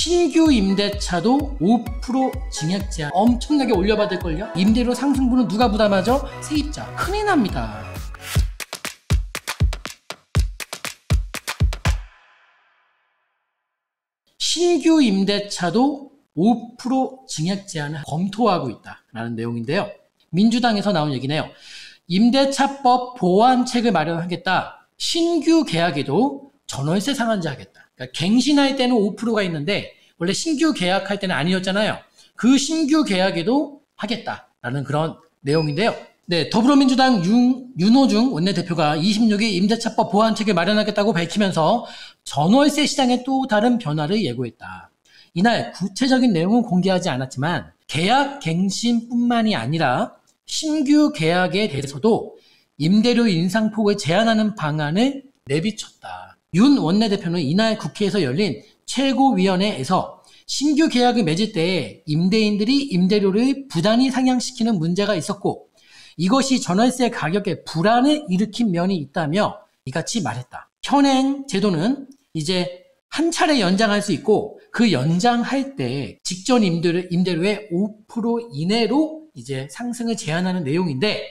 신규 임대차도 5% 증액 제한 엄청나게 올려받을걸요? 임대료 상승분은 누가 부담하죠? 세입자. 큰일 납니다. 신규 임대차도 5% 증액 제한을 검토하고 있다라는 내용인데요. 민주당에서 나온 얘기네요. 임대차법 보완책을 마련하겠다. 신규 계약에도 전월세 상한제 하겠다. 그러니까 갱신할 때는 5%가 있는데 원래 신규 계약할 때는 아니었잖아요. 그 신규 계약에도 하겠다라는 그런 내용인데요. 네, 더불어민주당 윤호중 원내대표가 26일 임대차법 보완책을 마련하겠다고 밝히면서 전월세 시장에 또 다른 변화를 예고했다. 이날 구체적인 내용은 공개하지 않았지만 계약 갱신뿐만이 아니라 신규 계약에 대해서도 임대료 인상폭을 제한하는 방안을 내비쳤다. 윤 원내대표는 이날 국회에서 열린 최고위원회에서 신규 계약을 맺을 때 임대인들이 임대료를 부단히 상향시키는 문제가 있었고 이것이 전월세 가격에 불안을 일으킨 면이 있다며 이같이 말했다. 현행 제도는 이제 한 차례 연장할 수 있고 그 연장할 때 직전 임대료의 5% 이내로 이제 상승을 제한하는 내용인데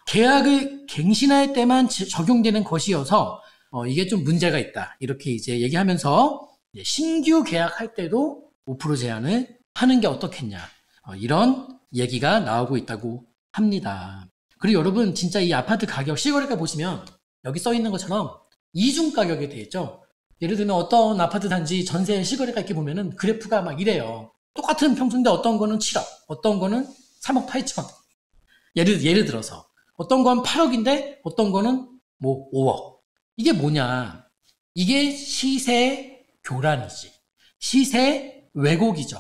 계약을 갱신할 때만 적용되는 것이어서 이게 좀 문제가 있다. 이렇게 이제 얘기하면서 신규 계약할 때도 5% 제한을 하는 게 어떻겠냐. 이런 얘기가 나오고 있다고 합니다. 그리고 여러분 진짜 이 아파트 가격 실거래가 보시면 여기 써 있는 것처럼 이중 가격이 되어 있죠. 예를 들면 어떤 아파트 단지 전세 실거래가 이렇게 보면은 그래프가 막 이래요. 똑같은 평수인데 어떤 거는 7억, 어떤 거는 3억 8천. 예를 들어서 어떤 건 8억인데 어떤 거는 뭐 5억. 이게 뭐냐? 이게 시세 교란이지. 시세 왜곡이죠.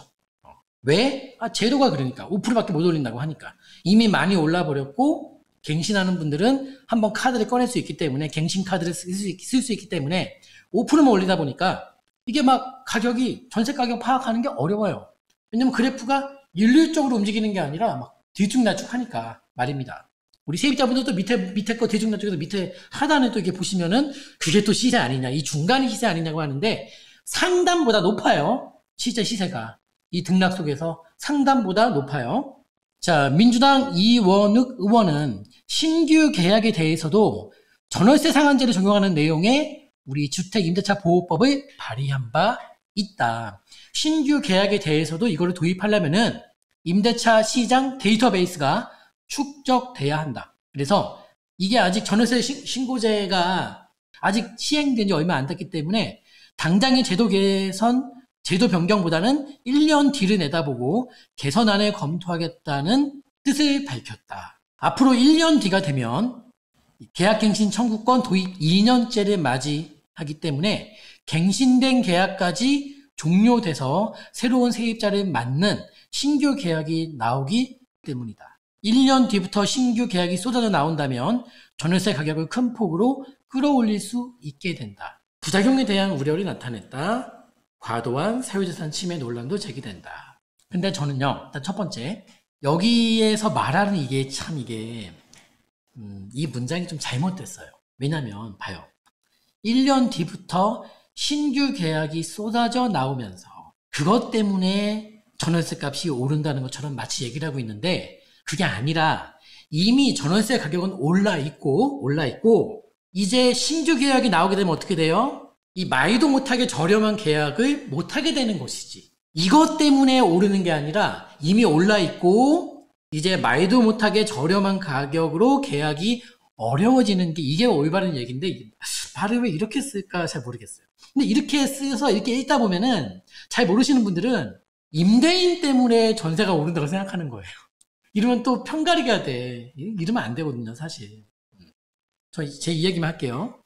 왜? 제도가 그러니까 5%밖에 못 올린다고 하니까 이미 많이 올라버렸고 갱신하는 분들은 한번 카드를 꺼낼 수 있기 때문에 갱신 카드를 쓸 수 있기 때문에 5%만 올리다 보니까 이게 막 가격이 전세 가격 파악하는 게 어려워요. 왜냐면 그래프가 일률적으로 움직이는 게 아니라 막 뒤죽날죽 하니까 말입니다. 우리 세입자분들도 밑에 거 뒤죽날죽해서 밑에 하단에 또 이렇게 보시면은 그게 또 시세 아니냐, 이 중간이 시세 아니냐고 하는데 상단보다 높아요. 실제 시세가. 이 등락 속에서 상단보다 높아요. 자, 민주당 이원욱 의원은 신규 계약에 대해서도 전월세 상한제를 적용하는 내용의 우리 주택임대차보호법을 발의한 바 있다. 신규 계약에 대해서도 이거를 도입하려면은 임대차 시장 데이터베이스가 축적돼야 한다. 그래서 이게 아직 전월세 신고제가 아직 시행된 지 얼마 안 됐기 때문에 당장의 제도 개선, 제도 변경보다는 1년 뒤를 내다보고 개선안을 검토하겠다는 뜻을 밝혔다. 앞으로 1년 뒤가 되면 계약갱신 청구권 도입 2년째를 맞이하기 때문에 갱신된 계약까지 종료돼서 새로운 세입자를 맞는 신규 계약이 나오기 때문이다. 1년 뒤부터 신규 계약이 쏟아져 나온다면 전월세 가격을 큰 폭으로 끌어올릴 수 있게 된다. 부작용에 대한 우려를 나타냈다. 과도한 사유재산 침해 논란도 제기된다. 근데 저는요, 일단 첫 번째, 여기에서 말하는 이게 참 이 문장이 좀 잘못됐어요. 왜냐면, 봐요. 1년 뒤부터 신규 계약이 쏟아져 나오면서 그것 때문에 전월세 값이 오른다는 것처럼 마치 얘기를 하고 있는데 그게 아니라 이미 전월세 가격은 올라 있고 이제 신규 계약이 나오게 되면 어떻게 돼요? 이 말도 못하게 저렴한 계약을 못하게 되는 것이지. 이것 때문에 오르는 게 아니라 이미 올라 있고 이제 말도 못하게 저렴한 가격으로 계약이 어려워지는 게 이게 올바른 얘기인데 말을 왜 이렇게 쓸까 잘 모르겠어요. 근데 이렇게 쓰여서 이렇게 읽다 보면은 잘 모르시는 분들은 임대인 때문에 전세가 오른다고 생각하는 거예요. 이러면 또 편가리가 돼. 이러면 안 되거든요, 사실. 제 이야기만 할게요.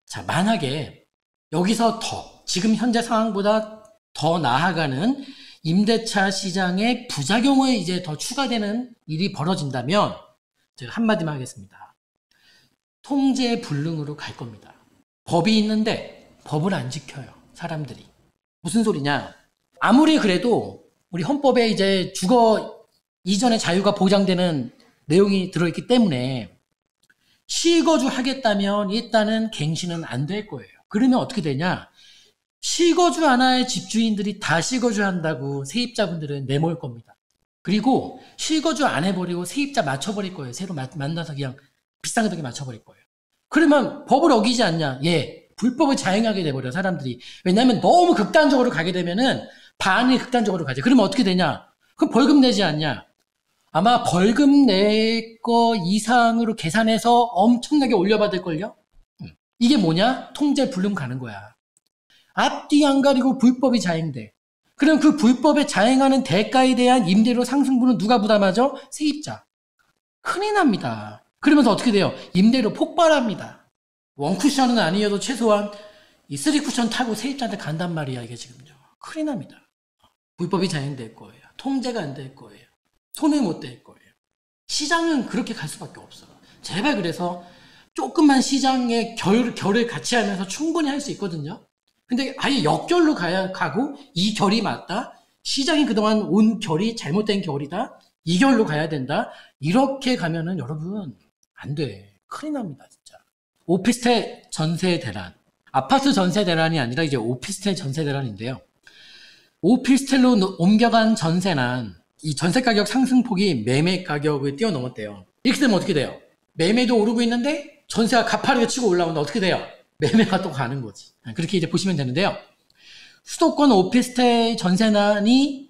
자, 만약에 여기서 지금 현재 상황보다 더 나아가는 임대차 시장의 부작용을 이제 더 추가되는 일이 벌어진다면 제가 한마디만 하겠습니다. 통제 불능으로 갈 겁니다. 법이 있는데 법을 안 지켜요, 사람들이. 무슨 소리냐? 아무리 그래도 우리 헌법에 이제 주거 이전의 자유가 보장되는 내용이 들어있기 때문에 실거주 하겠다면 일단은 갱신은 안 될 거예요. 그러면 어떻게 되냐? 실거주 하나의 집주인들이 다 실거주 한다고 세입자분들은 내몰 겁니다. 그리고 실거주 안 해버리고 세입자 맞춰버릴 거예요. 새로 만나서 그냥 비싼 가격에 맞춰버릴 거예요. 그러면 법을 어기지 않냐? 예, 불법을 자행하게 돼버려 사람들이. 왜냐하면 너무 극단적으로 가게 되면은 반이 극단적으로 가지. 그러면 어떻게 되냐? 그럼 벌금 내지 않냐? 아마 벌금 낼 거 이상으로 계산해서 엄청나게 올려받을걸요? 이게 뭐냐? 통제 불능 가는 거야. 앞뒤 안 가리고 불법이 자행돼. 그럼 그 불법에 자행하는 대가에 대한 임대료 상승분은 누가 부담하죠? 세입자. 큰일 납니다. 그러면서 어떻게 돼요? 임대료 폭발합니다. 원쿠션은 아니어도 최소한 이 3쿠션 타고 세입자한테 간단 말이야, 이게 지금요. 큰일 납니다. 불법이 자행될 거예요. 통제가 안 될 거예요. 손을 못 댈 거예요. 시장은 그렇게 갈 수밖에 없어. 제발 그래서 조금만 시장의 결을 같이 하면서 충분히 할 수 있거든요. 근데 아예 역결로 가고 이 결이 맞다. 시장이 그동안 온 결이 잘못된 결이다. 이 결로 가야 된다. 이렇게 가면은 여러분 안 돼. 큰일 납니다, 진짜. 오피스텔 전세 대란. 아파트 전세 대란이 아니라 이제 오피스텔 전세 대란인데요. 오피스텔로 옮겨간 전세난 이 전세 가격 상승폭이 매매 가격을 뛰어넘었대요. 이렇게 되면 어떻게 돼요? 매매도 오르고 있는데 전세가 가파르게 치고 올라오는데 어떻게 돼요? 매매가 또 가는 거지. 그렇게 이제 보시면 되는데요. 수도권 오피스텔 전세난이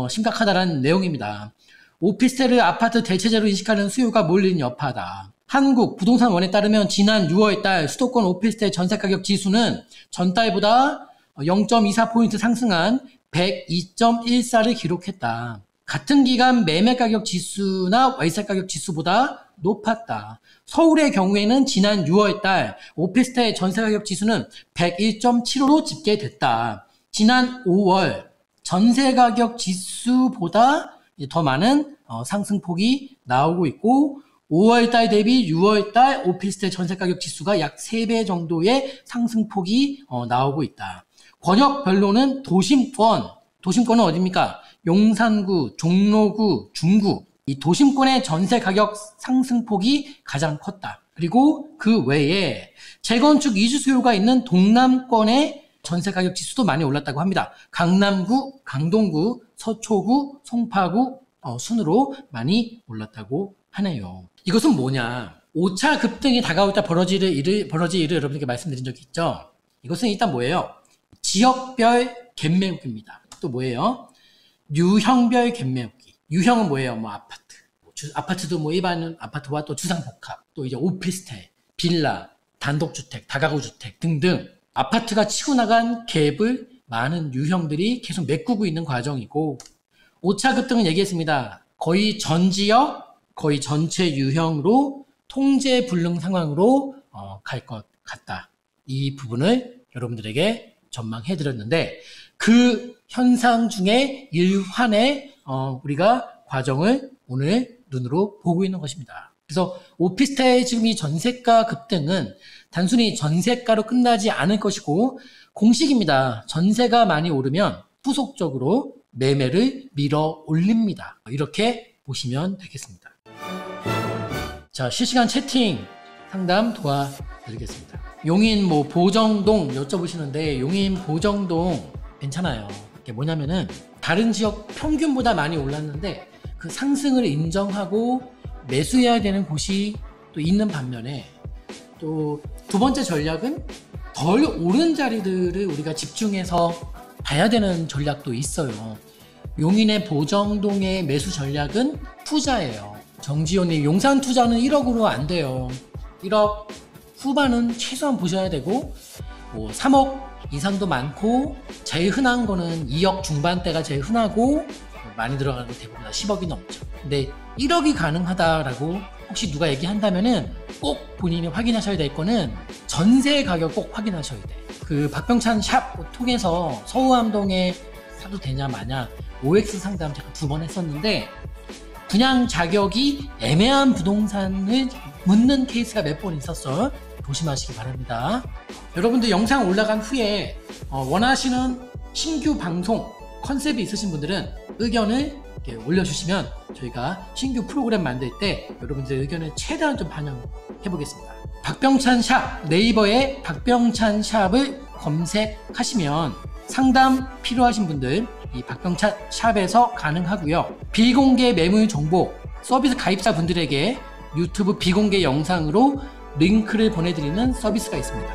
심각하다는 내용입니다. 오피스텔을 아파트 대체제로 인식하는 수요가 몰린 여파다. 한국부동산원에 따르면 지난 6월달 수도권 오피스텔 전세가격 지수는 전달보다 0.24포인트 상승한 102.14를 기록했다. 같은 기간 매매가격 지수나 월세가격 지수보다 높았다. 서울의 경우에는 지난 6월달 오피스텔 전세가격 지수는 101.75로 집계됐다. 지난 5월 전세가격 지수보다 더 많은 상승폭이 나오고 있고 5월달 대비 6월달 오피스텔 전세가격 지수가 약 3배 정도의 상승폭이 나오고 있다. 권역별로는 도심권은 어디입니까? 용산구, 종로구, 중구 이 도심권의 전세 가격 상승폭이 가장 컸다. 그리고 그 외에 재건축 이주 수요가 있는 동남권의 전세 가격 지수도 많이 올랐다고 합니다. 강남구, 강동구, 서초구, 송파구 순으로 많이 올랐다고 하네요. 이것은 뭐냐? 5차 급등이 다가올 때 벌어질 일을 여러분에게 말씀드린 적이 있죠. 이것은 일단 뭐예요? 지역별 갭매우기입니다. 또 뭐예요? 유형별 갭매우기. 유형은 뭐예요? 뭐 아파트. 아파트도 뭐 일반 아파트와 또 주상복합, 또 이제 오피스텔, 빌라, 단독주택, 다가구주택 등등 아파트가 치고 나간 갭을 많은 유형들이 계속 메꾸고 있는 과정이고 5차 급등은 얘기했습니다. 거의 전 지역, 거의 전체 유형으로 통제 불능 상황으로 갈 것 같다. 이 부분을 여러분들에게 전망해드렸는데 그 현상 중에 일환의 우리가 과정을 오늘 눈으로 보고 있는 것입니다. 그래서 오피스텔 지금 이 전세가 급등은 단순히 전세가로 끝나지 않을 것이고 공식입니다. 전세가 많이 오르면 후속적으로 매매를 밀어 올립니다. 이렇게 보시면 되겠습니다. 자, 실시간 채팅 상담 도와드리겠습니다. 용인 뭐 보정동 여쭤보시는데 용인 보정동 괜찮아요. 이게 뭐냐면은 다른 지역 평균보다 많이 올랐는데 그 상승을 인정하고 매수해야 되는 곳이 또 있는 반면에 또 두 번째 전략은 덜 오른 자리들을 우리가 집중해서 봐야 되는 전략도 있어요. 용인의 보정동의 매수 전략은 투자예요. 정지훈님 용산 투자는 1억으로 안 돼요. 1억 후반은 최소한 보셔야 되고 뭐 3억 이상도 많고 제일 흔한 거는 2억 중반대가 제일 흔하고 많이 들어가는 거 대부분 다 10억이 넘죠. 근데 1억이 가능하다라고 혹시 누가 얘기한다면은 꼭 본인이 확인하셔야 될 거는 전세 가격 꼭 확인하셔야 돼. 그 박병찬 샵 통해서 서우암동에 사도 되냐 마냐 OX 상담 제가 2번 했었는데 분양 자격이 애매한 부동산을 묻는 케이스가 몇 번 있었어. 조심하시기 바랍니다. 여러분들 영상 올라간 후에 원하시는 신규 방송 컨셉이 있으신 분들은 의견을 이렇게 올려주시면 저희가 신규 프로그램 만들 때 여러분들의 의견을 최대한 좀 반영해 보겠습니다. 박병찬 샵 네이버에 박병찬 샵을 검색하시면 상담 필요하신 분들 이 박병찬 샵에서 가능하고요. 비공개 매물 정보 서비스 가입자분들에게 유튜브 비공개 영상으로 링크를 보내드리는 서비스가 있습니다.